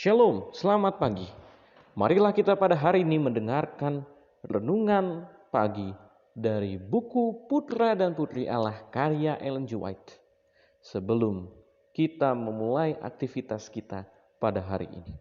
Shalom, selamat pagi. Marilah kita pada hari ini mendengarkan renungan pagi dari buku Putra dan Putri Allah karya Ellen G. White. Sebelum kita memulai aktivitas kita pada hari ini.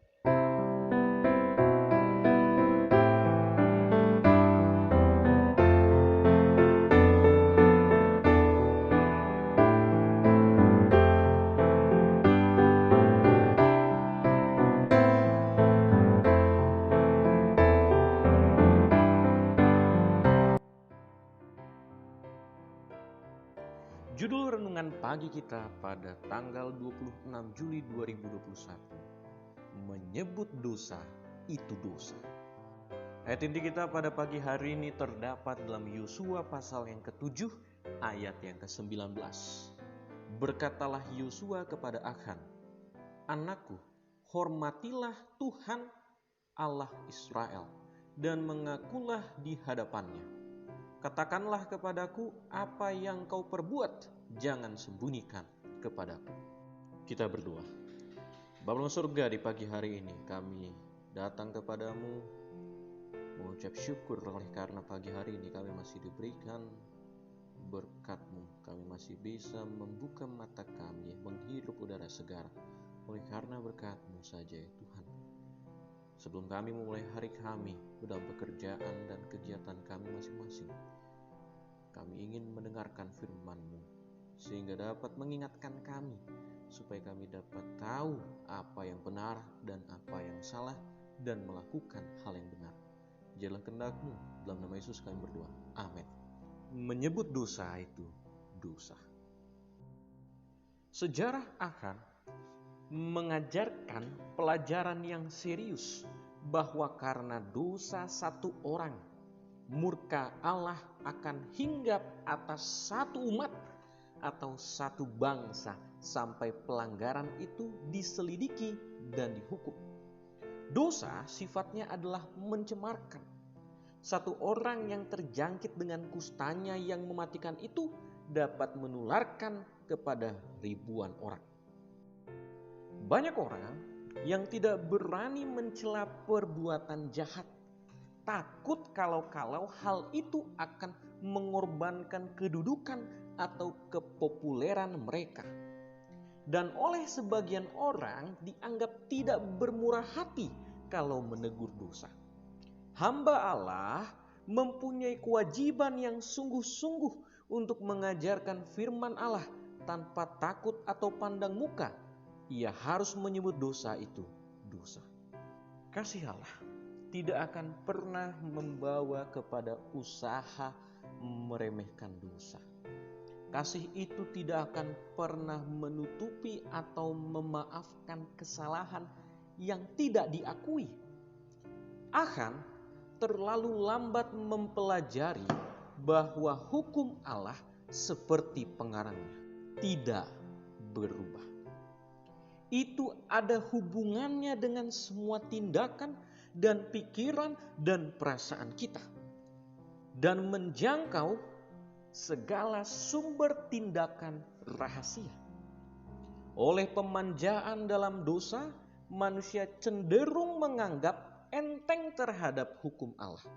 Judul renungan pagi kita pada tanggal 26 Juli 2021. Menyebut dosa itu dosa. Ayat inti kita pada pagi hari ini terdapat dalam Yosua pasal yang ke-7 ayat yang ke-19. Berkatalah Yosua kepada Achan, "Anakku, hormatilah Tuhan Allah Israel dan mengakulah di hadapannya. Katakanlah kepadaku apa yang kau perbuat, jangan sembunyikan kepadaku." Kita berdoa. Bapa dalam surga, di pagi hari ini kami datang kepadamu mengucap syukur oleh karena pagi hari ini kami masih diberikan berkat-Mu. Kami masih bisa membuka mata kami, menghirup udara segar oleh karena berkat-Mu saja ya Tuhan. Sebelum kami memulai hari kami dalam pekerjaan dan kegiatan kami masing-masing, kami ingin mendengarkan firman-Mu sehingga dapat mengingatkan kami supaya kami dapat tahu apa yang benar dan apa yang salah dan melakukan hal yang benar. Jadilah kehendak-Mu, dalam nama Yesus kami berdoa. Amin. Menyebut dosa itu dosa. Sejarah Achan mengajarkan pelajaran yang serius bahwa karena dosa satu orang, murka Allah akan hinggap atas satu umat atau satu bangsa sampai pelanggaran itu diselidiki dan dihukum. Dosa sifatnya adalah mencemarkan. Satu orang yang terjangkit dengan kustanya yang mematikan itu dapat menularkan kepada ribuan orang. Banyak orang yang tidak berani mencela perbuatan jahat, takut kalau hal itu akan mengorbankan kedudukan atau kepopuleran mereka. Dan oleh sebagian orang dianggap tidak bermurah hati kalau menegur dosa. Hamba Allah mempunyai kewajiban yang sungguh-sungguh untuk mengajarkan firman Allah tanpa takut atau pandang muka. Ia harus menyebut dosa itu dosa. Kasih Allah tidak akan pernah membawa kepada usaha meremehkan dosa. Kasih itu tidak akan pernah menutupi atau memaafkan kesalahan yang tidak diakui. Achan terlalu lambat mempelajari bahwa hukum Allah seperti pengarangnya, tidak berubah. Itu ada hubungannya dengan semua tindakan dan pikiran dan perasaan kita, dan menjangkau segala sumber tindakan rahasia. Oleh pemanjaan dalam dosa, manusia cenderung menganggap enteng terhadap hukum Allah.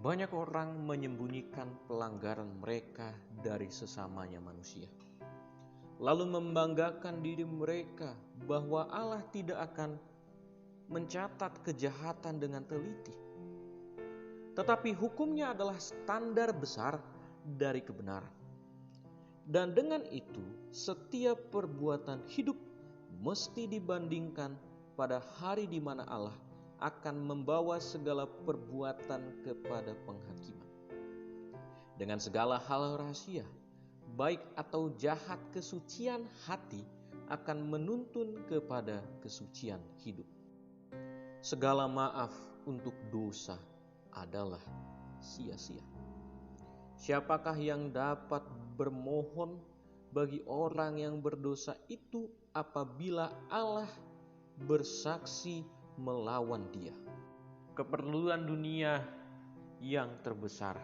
Banyak orang menyembunyikan pelanggaran mereka dari sesamanya manusia, lalu membanggakan diri mereka bahwa Allah tidak akan mencatat kejahatan dengan teliti. Tetapi hukumnya adalah standar besar dari kebenaran. Dan dengan itu, setiap perbuatan hidup mesti dibandingkan pada hari di mana Allah akan membawa segala perbuatan kepada penghakiman. Dengan segala hal rahasia, baik atau jahat, kesucian hati akan menuntun kepada kesucian hidup. Segala maaf untuk dosa adalah sia-sia. Siapakah yang dapat bermohon bagi orang yang berdosa itu apabila Allah bersaksi melawan dia? Keperluan dunia yang terbesar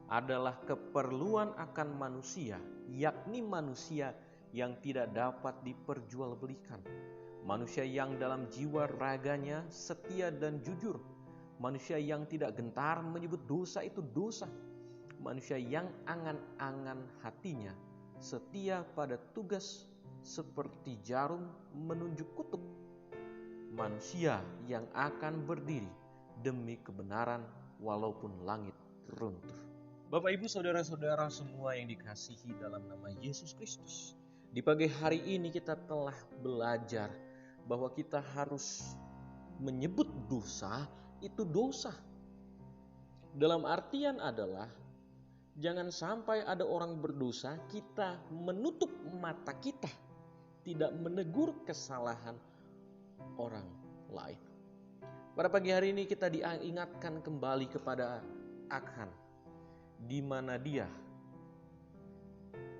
adalah keperluan akan manusia, yakni manusia yang tidak dapat diperjualbelikan, manusia yang dalam jiwa raganya setia dan jujur, manusia yang tidak gentar menyebut dosa itu dosa, manusia yang angan-angan hatinya setia pada tugas seperti jarum menunjuk kutub, manusia yang akan berdiri demi kebenaran walaupun langit runtuh. Bapak, Ibu, saudara-saudara semua yang dikasihi dalam nama Yesus Kristus, di pagi hari ini kita telah belajar bahwa kita harus menyebut dosa itu dosa. Dalam artian adalah jangan sampai ada orang berdosa, kita menutup mata kita, tidak menegur kesalahan orang lain. Pada pagi hari ini kita diingatkan kembali kepada Akhan, di mana dia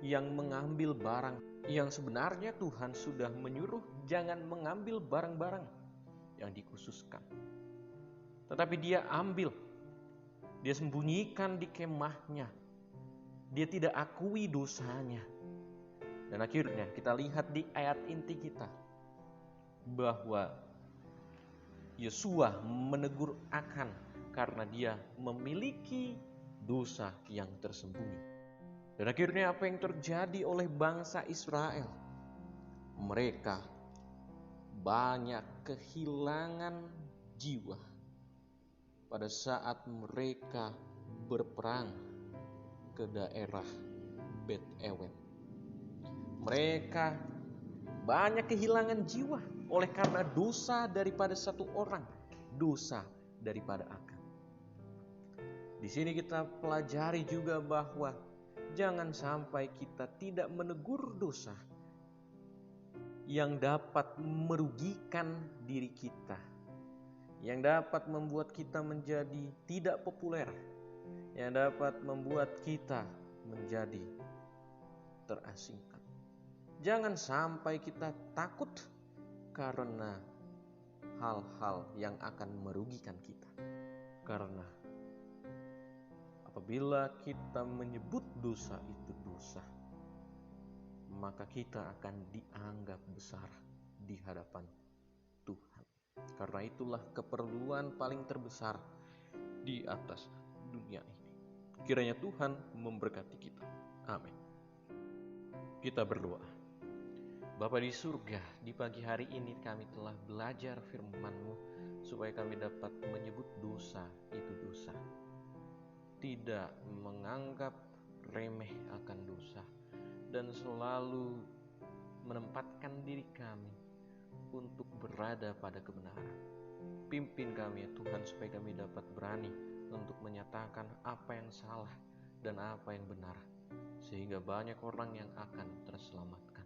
yang mengambil barang yang sebenarnya Tuhan sudah menyuruh jangan mengambil barang-barang yang dikhususkan. Tetapi dia ambil, dia sembunyikan di kemahnya, dia tidak akui dosanya. Dan akhirnya kita lihat di ayat inti kita bahwa Yosua menegur Akhan karena dia memiliki dosa yang tersembunyi. Dan akhirnya apa yang terjadi oleh bangsa Israel? Mereka banyak kehilangan jiwa pada saat mereka berperang ke daerah Bet Ewen. Mereka banyak kehilangan jiwa oleh karena dosa daripada satu orang, dosa daripada Akhan. Di sini kita pelajari juga bahwa jangan sampai kita tidak menegur dosa yang dapat merugikan diri kita, yang dapat membuat kita menjadi tidak populer, yang dapat membuat kita menjadi terasingkan. Jangan sampai kita takut karena hal-hal yang akan merugikan kita. Karena apabila kita menyebut dosa itu dosa, maka kita akan dianggap besar di hadapan Tuhan. Karena itulah keperluan paling terbesar di atas dunia ini. Kiranya Tuhan memberkati kita. Amin. Kita berdoa. Bapa di surga, di pagi hari ini kami telah belajar firman-Mu supaya kami dapat menyebut dosa itu dosa. Tidak menganggap remeh akan dosa dan selalu menempatkan diri kami untuk berada pada kebenaran. Pimpin kami ya Tuhan supaya kami dapat berani untuk menyatakan apa yang salah dan apa yang benar, sehingga banyak orang yang akan terselamatkan.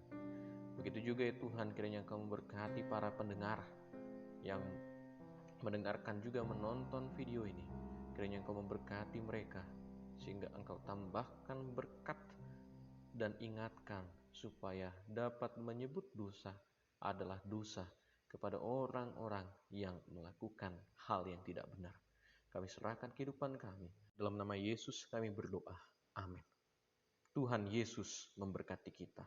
Begitu juga ya Tuhan, kiranya Engkau memberkati para pendengar yang mendengarkan juga menonton video ini. Kiranya Engkau memberkati mereka sehingga Engkau tambahkan berkat dan ingatkan supaya dapat menyebut dosa adalah dosa kepada orang-orang yang melakukan hal yang tidak benar. Kami serahkan kehidupan kami. Dalam nama Yesus kami berdoa. Amin. Tuhan Yesus memberkati kita.